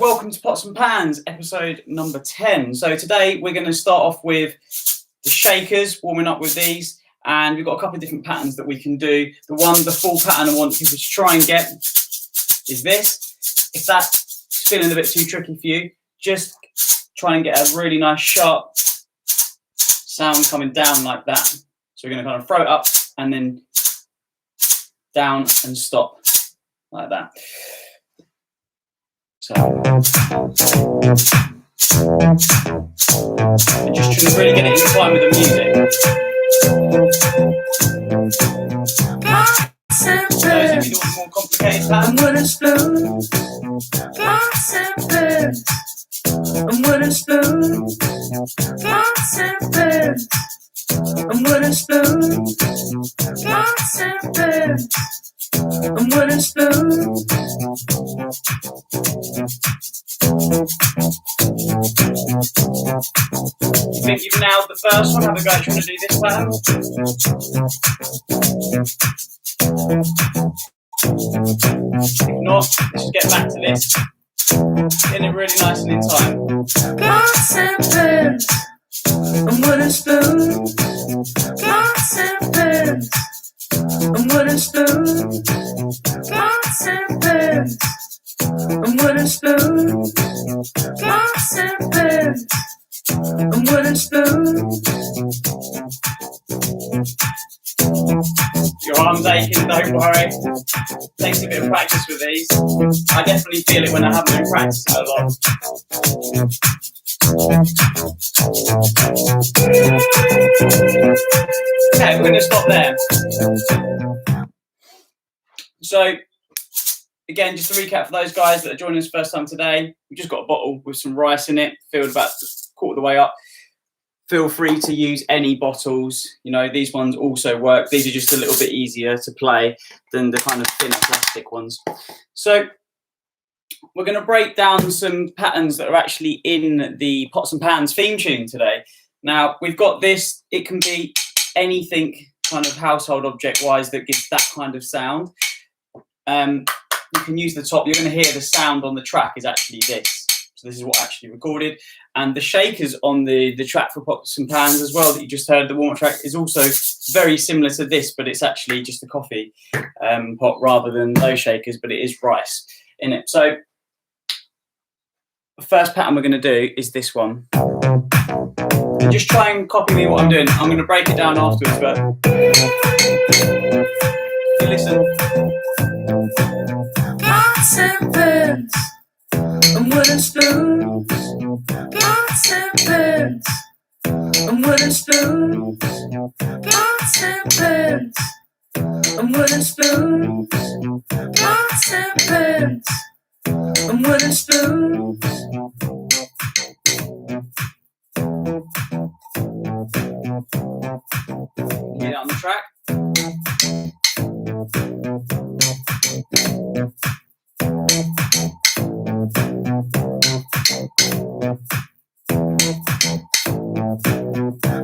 Welcome to Pots and Pans, episode number 10. So today we're going to start off with the shakers, warming up with these, and we've got a couple of different patterns that we can do. The full pattern I want people to try and get is this. If that's feeling a bit too tricky for you, just try and get a really nice sharp sound coming down like that. So we're going to kind of throw it up and then down and stop like that. So, and just trying to really get it in time with the music. So if you want a more complicated pattern, I'm with a spoon. Pots and pans. I'm with a spoon. Pots and pans. I'm with a spoon. Pots and pans. I'm with a spoon. I think you've nailed the first one. Have a go trying to do this pattern. If not, let's just get back to this. Getting it really nice and in time. Pots and pans. I'm with a spoon. Pots and pans. I'm with a spoon. Pots and pans. I'm with a spoon. Pots and pans. I'm with a spoon. Your arm's aching, don't worry. Takes a bit of practice with these. I definitely feel it when I haven't been practicing a lot. Okay, we're going to stop there. So, again, just to recap for those guys that are joining us first time today, we've just got a bottle with some rice in it, filled about a quarter of the way up. Feel free to use any bottles. You know, these ones also work. These are just a little bit easier to play than the kind of thinner plastic ones. So we're going to break down some patterns that are actually in the Pots and Pans theme tune today. Now, we've got this. It can be anything kind of household object-wise that gives that kind of sound. You can use the top. You're going to hear the sound on the track is actually this. So this is what I actually recorded. And the shakers on the track for Pots and Pans as well that you just heard, the warm-up track, is also very similar to this, but it's actually just a coffee pot rather than those shakers, but it is rice in it. So the first pattern we're going to do is this one. And just try and copy me what I'm doing. I'm going to break it down afterwards, but listen. Pots and pans. I'm with a spoon. Pots and pans. I'm with a spoon. Pots and pans. I'm with a spoon. Pots and pans. I'm with a spoon. Get it on the track.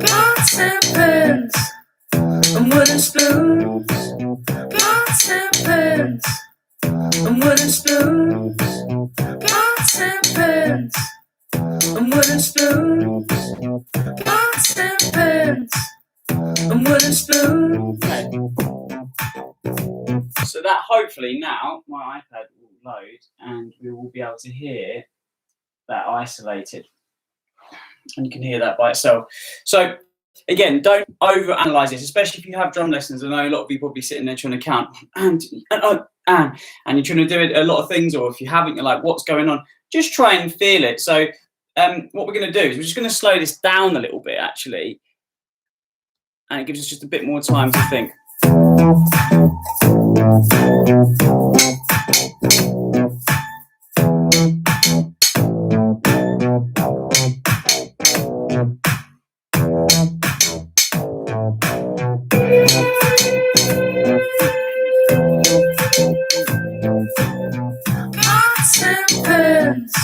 Pots and pans. I'm with a spoon. Pots and pans. I'm with a spoon. Pots and pans. I'm with a spoon. Pots and pans. I'm with a spoon. Okay. So that hopefully now my iPad will load and we will be able to hear that isolated. And you can hear that by itself. So again, don't overanalyze this, especially if you have drum lessons. I know a lot of you probably sitting there trying to count and you're trying to do it a lot of things, or if you haven't, you're like, what's going on? Just try and feel it. So what we're going to do is we're just going to slow this down a little bit actually, and it gives us just a bit more time to think. Pots and pans.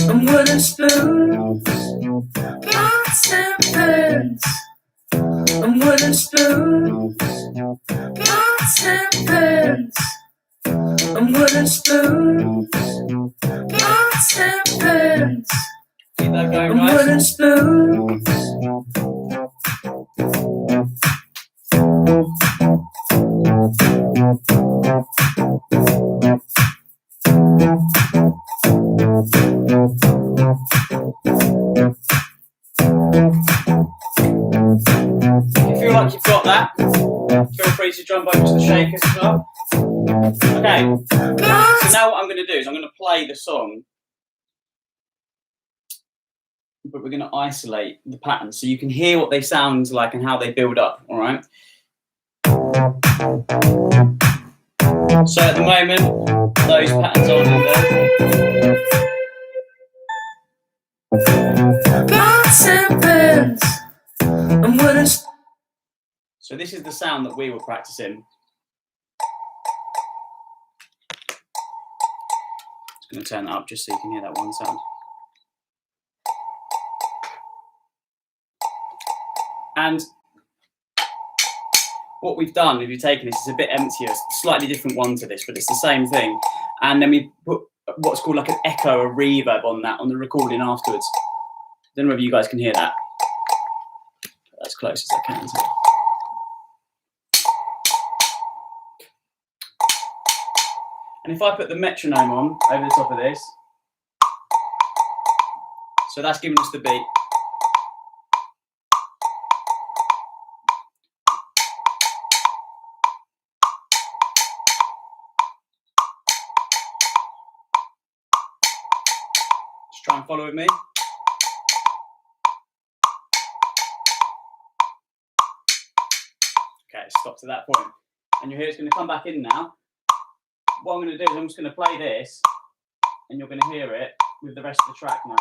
I'm with a spoon. Pots and pans. I'm with a spoon. Pots and pans. I'm with a spoon. Pots pots and pans Keep that going, and guys. wooden spoons. If you feel like you've got that, feel free to jump over to the shakers as well. Okay, so now what I'm going to do is I'm going to play the song, but we're going to isolate the patterns so you can hear what they sound like and how they build up, all right? So at the moment, those patterns aren't in there. Pots and pans and wooden spoons. So this is the sound that we were practicing. Just going to turn that up just so you can hear that one sound. And what we've done, if you've taken this, is a bit emptier, slightly different one to this, but it's the same thing. And then we put what's called like an echo, a reverb on that, on the recording afterwards. I don't know whether you guys can hear that. As close as I can. And if I put the metronome on over the top of this, so that's giving us the beat. Just try and follow with me. Okay, stop to that point. And you'll hear it's going to come back in now. What I'm going to do is I'm just going to play this, and you're going to hear it with the rest of the track now.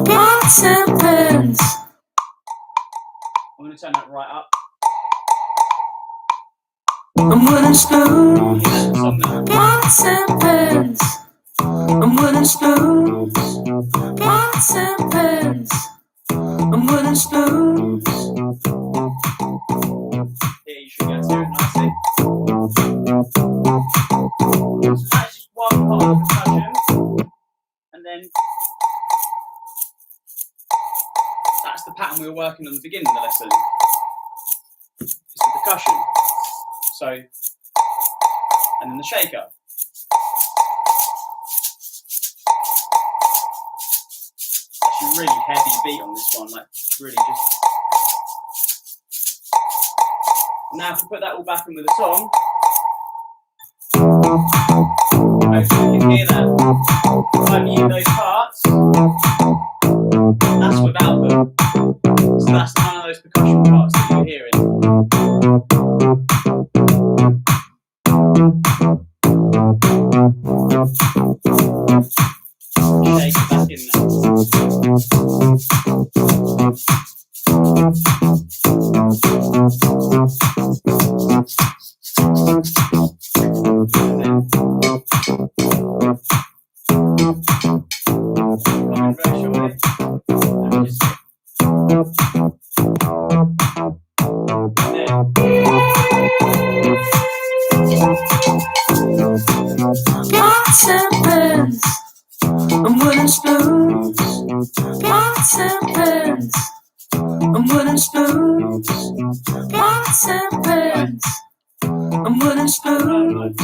Pots and pans. I'm going to turn that right up. And wooden spoons. You hear that in the song now. Pots and pans and wooden spoons. Pots and pans and wooden spoons. Here you should be able to hear it nicely. So that's just one part of the percussion, and then that's the pattern we were working on at the beginning of the lesson. It's the percussion. So, and then the shaker. Actually, really heavy beat on this one, like really just. Now, if we put that all back in with the song, hopefully you can hear that. If I mute those parts, that's without them. So that's none of those percussion parts that you're hearing. Shake it back in there. Coming very shortly. Pots and pans and wooden spoons. Pots and pans and wooden spoons. Pots and pans and wooden spoons.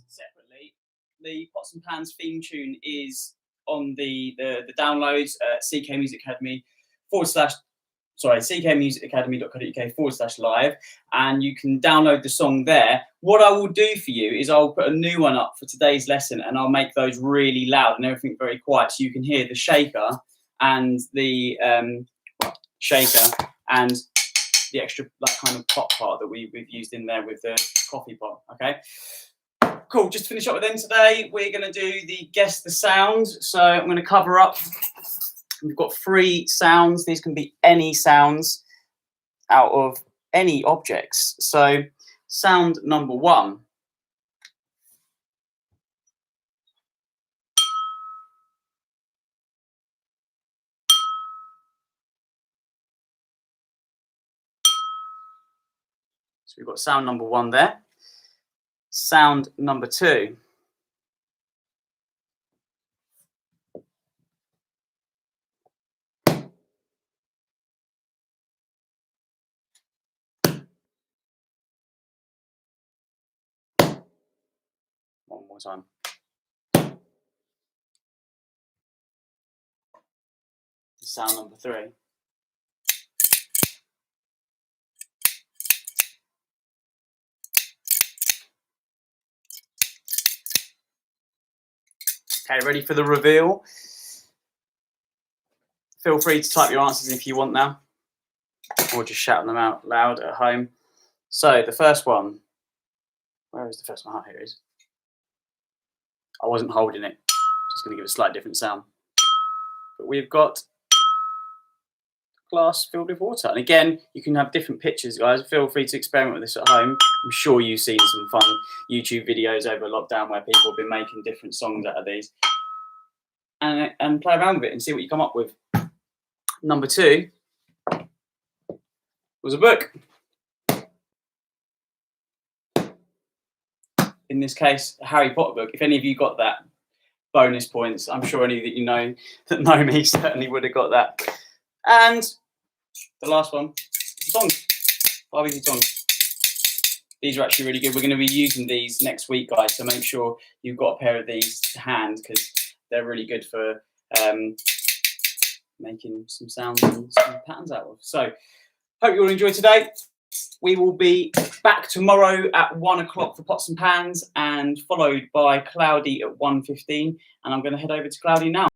Separately, the Pots and Pans theme tune is on the downloads at ckmusicacademy.co.uk/live, and you can download the song there. What I will do for you is I'll put a new one up for today's lesson, and I'll make those really loud and everything very quiet, so you can hear the shaker and the the extra like kind of pop part that we've used in there with the coffee pot. Okay, cool. Just to finish up with them today, we're going to do the guess the sound. So I'm going to cover up. We've got 3 sounds. These can be any sounds out of any objects. So sound number 1. So we've got sound number 1 there. sound number 2. One more time. Sound number 3. Okay, ready for the reveal? Feel free to type your answers if you want now, or just shout them out loud at home. So the first one, where is the first one? Oh, here it is. I wasn't holding it, just going to give a slightly different sound. But we've got glass filled with water. And again, you can have different pitches, guys. Feel free to experiment with this at home. I'm sure you've seen some fun YouTube videos over lockdown where people have been making different songs out of these. And play around with it and see what you come up with. Number 2 was a book. In this case, a Harry Potter book. If any of you got that, bonus points. I'm sure any that you know that know me certainly would have got that. And the last one, songs. 5 easy songs. These are actually really good. We're going to be using these next week, guys, so make sure you've got a pair of these to hand because they're really good for making some sounds and some patterns out of. So, hope you all enjoyed today. We will be back tomorrow at 1 o'clock for Pots and Pans, and followed by Cloudy at 1:15. And I'm going to head over to Cloudy now.